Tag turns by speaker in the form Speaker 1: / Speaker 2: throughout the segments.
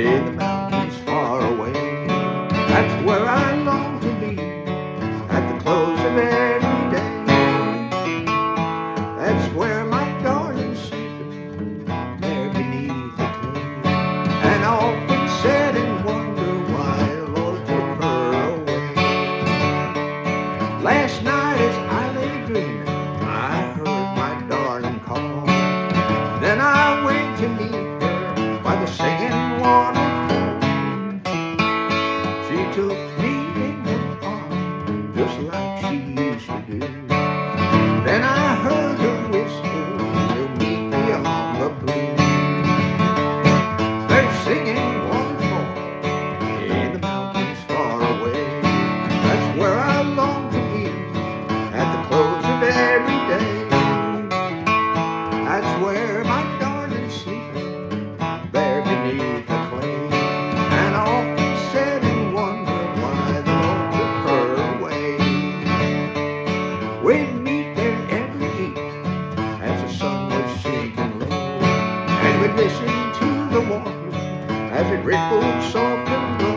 Speaker 1: in the mountains far away. That's where I long to be at the close of every day. That's where my darling's sleeping there beneath the clay. And I often sit and wonder why the Lord took her away. Last night as I lay dreaming, I heard my darling call. Then I went to meet her by the singing waterfall. She took me in her arms just like she used to do. Then I heard her whisper, "You'll meet me on the blue." They're singing Waterfall in the mountains far away. That's where I long to be at the close of every day. That's where my darling's sleeping there beneath the clay. And I often sit and wonder why the Lord took her away. We'd meet there every evening as the sun was sinking low, and we'd listen to the water as it rippled soft and low.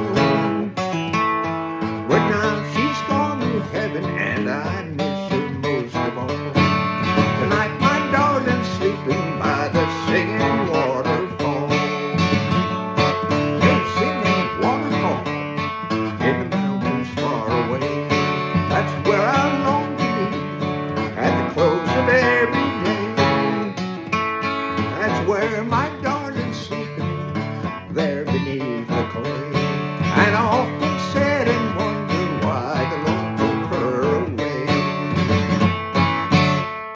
Speaker 1: But now she's gone to heaven and I miss her most of all. Tonight my darling's sleeping by the singing waterfall. They're singing Waterfall in the mountains far away. That's where I long to be at the close of every day. That's where my